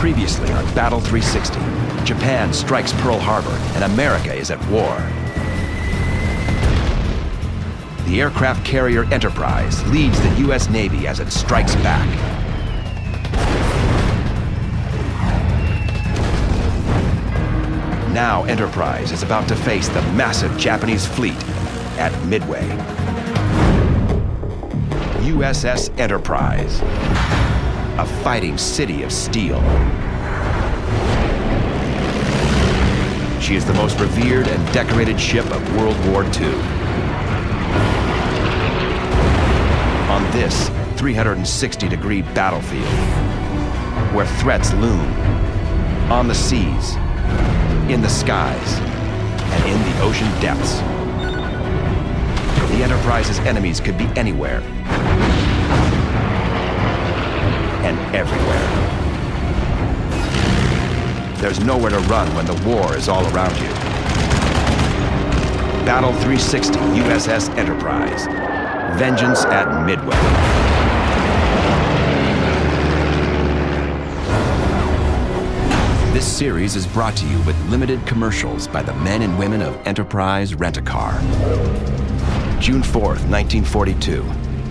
Previously on Battle 360, Japan strikes Pearl Harbor and America is at war. The aircraft carrier Enterprise leads the U.S. Navy as it strikes back. Now Enterprise is about to face the massive Japanese fleet at Midway. USS Enterprise, a fighting city of steel. She is the most revered and decorated ship of World War II. On this 360-degree battlefield, where threats loom, on the seas, in the skies, and in the ocean depths, the Enterprise's enemies could be anywhere and everywhere. There's nowhere to run when the war is all around you. Battle 360 USS Enterprise. Vengeance at Midway. This series is brought to you with limited commercials by the men and women of Enterprise Rent-A-Car. June 4th, 1942,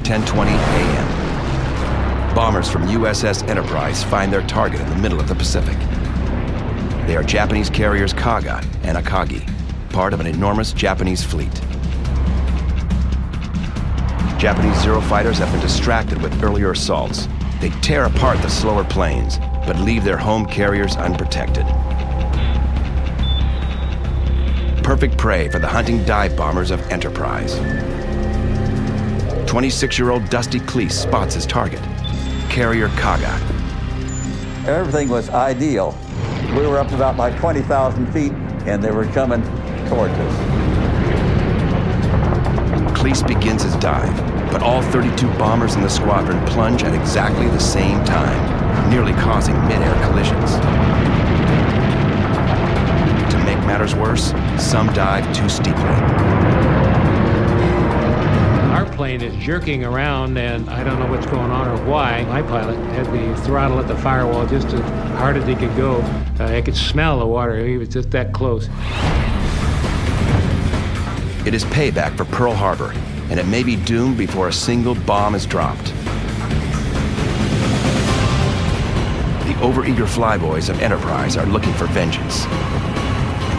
10:20 a.m. Bombers from USS Enterprise find their target in the middle of the Pacific. They are Japanese carriers Kaga and Akagi, part of an enormous Japanese fleet. Japanese Zero fighters have been distracted with earlier assaults. They tear apart the slower planes, but leave their home carriers unprotected. Perfect prey for the hunting dive bombers of Enterprise. 26-year-old Dusty Cleese spots his target, carrier Kaga. Everything was ideal. We were up about like 20,000 feet, and they were coming towards us. Cleese begins his dive, but all 32 bombers in the squadron plunge at exactly the same time, nearly causing mid-air collisions. To make matters worse, some dive too steeply. Our plane is jerking around, and I don't know what's going on or why. My pilot had the throttle at the firewall just as hard as he could go. I could smell the water. He was just that close. It is payback for Pearl Harbor, and it may be doomed before a single bomb is dropped. The overeager flyboys of Enterprise are looking for vengeance.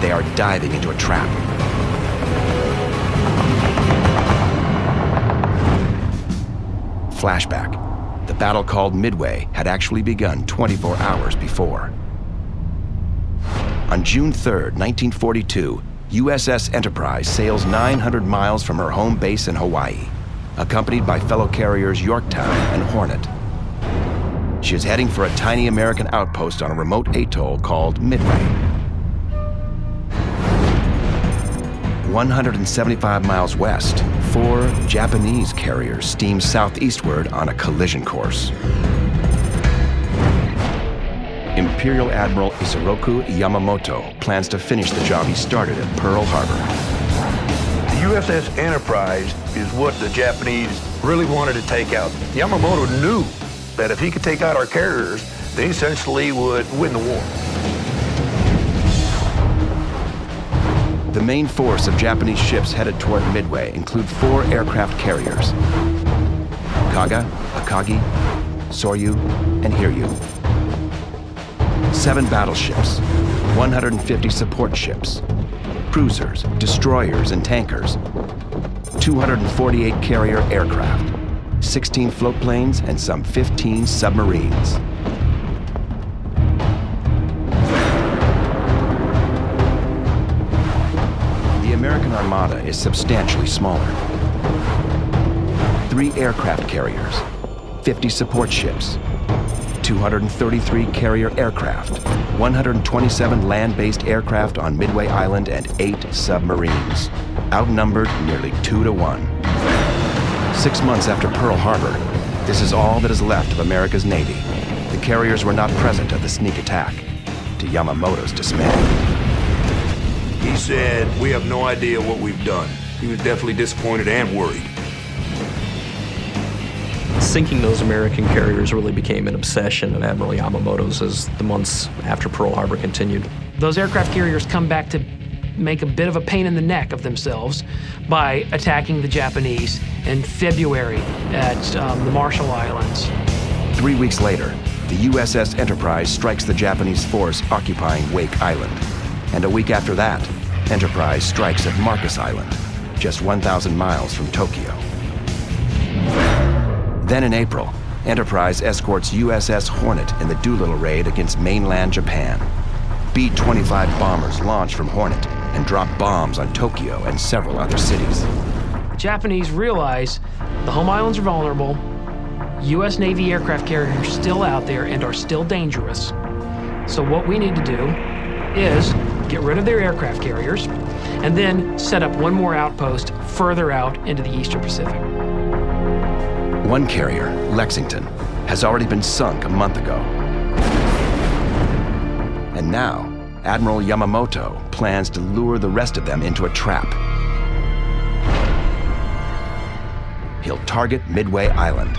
They are diving into a trap. Flashback. The battle called Midway had actually begun 24 hours before. On June 3rd, 1942, USS Enterprise sails 900 miles from her home base in Hawaii, accompanied by fellow carriers Yorktown and Hornet. She is heading for a tiny American outpost on a remote atoll called Midway. 175 miles west, 4 Japanese carriers steam southeastward on a collision course. Imperial Admiral Isoroku Yamamoto plans to finish the job he started at Pearl Harbor. The USS Enterprise is what the Japanese really wanted to take out. Yamamoto knew that if he could take out our carriers, they essentially would win the war. The main force of Japanese ships headed toward Midway include 4 aircraft carriers: Kaga, Akagi, Soryu, and Hiryu. 7 battleships, 150 support ships, cruisers, destroyers, and tankers, 248 carrier aircraft, 16 float planes, and some 15 submarines. The American Armada is substantially smaller. 3 aircraft carriers, 50 support ships, 233 carrier aircraft, 127 land-based aircraft on Midway Island, and 8 submarines, outnumbered nearly 2 to 1. 6 months after Pearl Harbor, this is all that is left of America's Navy. The carriers were not present at the sneak attack, to Yamamoto's dismay. He said, "We have no idea what we've done." He was definitely disappointed and worried. sinking those American carriers really became an obsession of Admiral Yamamoto's as the months after Pearl Harbor continued. Those aircraft carriers come back to make a bit of a pain in the neck of themselves by attacking the Japanese in February at the Marshall Islands. 3 weeks later, the USS Enterprise strikes the Japanese force occupying Wake Island. And a week after that, Enterprise strikes at Marcus Island, just 1,000 miles from Tokyo. Then in April, Enterprise escorts USS Hornet in the Doolittle raid against mainland Japan. B-25 bombers launch from Hornet and drop bombs on Tokyo and several other cities. The Japanese realize the home islands are vulnerable, U.S. Navy aircraft carriers are still out there and are still dangerous. So what we need to do is get rid of their aircraft carriers and then set up one more outpost further out into the Eastern Pacific. One carrier, Lexington, has already been sunk a month ago. And now, Admiral Yamamoto plans to lure the rest of them into a trap. He'll target Midway Island.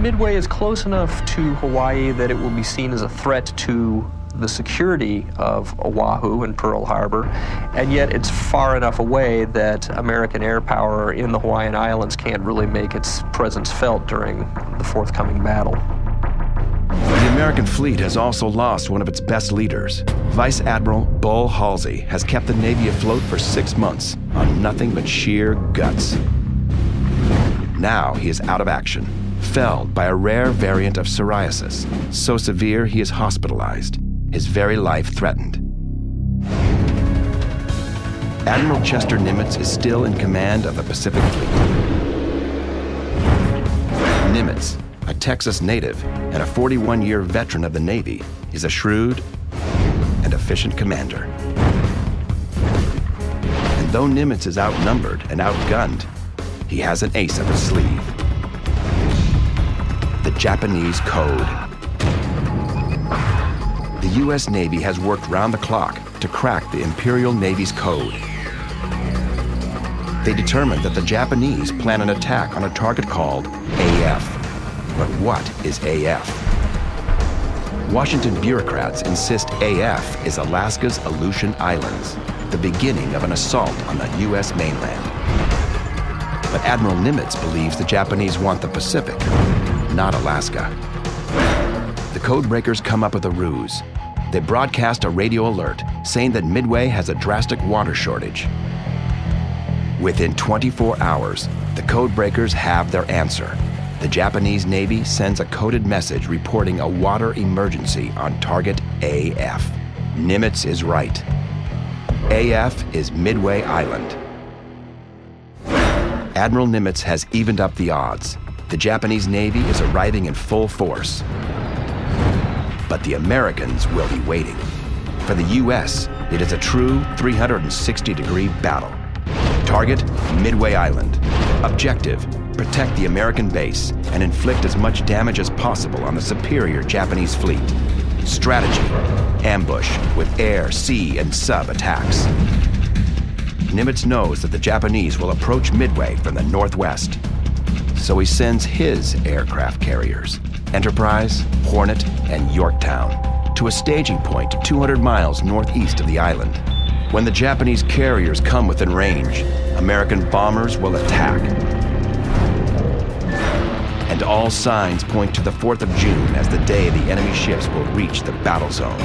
Midway is close enough to Hawaii that it will be seen as a threat to the security of Oahu and Pearl Harbor, and yet it's far enough away that American air power in the Hawaiian Islands can't really make its presence felt during the forthcoming battle. The American fleet has also lost one of its best leaders. Vice Admiral Bull Halsey has kept the Navy afloat for 6 months on nothing but sheer guts. Now he is out of action, felled by a rare variant of psoriasis, so severe he is hospitalized, his very life threatened. Admiral Chester Nimitz is still in command of the Pacific Fleet. Nimitz, a Texas native and a 41-year veteran of the Navy, is a shrewd and efficient commander. And though Nimitz is outnumbered and outgunned, he has an ace up his sleeve: the Japanese Code. The U.S. Navy has worked round the clock to crack the Imperial Navy's code. They determined that the Japanese plan an attack on a target called AF. But what is AF? Washington bureaucrats insist AF is Alaska's Aleutian Islands, the beginning of an assault on the U.S. mainland. But Admiral Nimitz believes the Japanese want the Pacific, not Alaska. The codebreakers come up with a ruse. They broadcast a radio alert saying that Midway has a drastic water shortage. Within 24 hours, the codebreakers have their answer. The Japanese Navy sends a coded message reporting a water emergency on target AF. Nimitz is right. AF is Midway Island. Admiral Nimitz has evened up the odds. The Japanese Navy is arriving in full force. But the Americans will be waiting. For the U.S., it is a true 360-degree battle. Target, Midway Island. Objective, protect the American base and inflict as much damage as possible on the superior Japanese fleet. Strategy, ambush with air, sea, and sub attacks. Nimitz knows that the Japanese will approach Midway from the northwest. So he sends his aircraft carriers, Enterprise, Hornet, and Yorktown, to a staging point 200 miles northeast of the island. When the Japanese carriers come within range, American bombers will attack. And all signs point to the 4th of June as the day the enemy ships will reach the battle zone.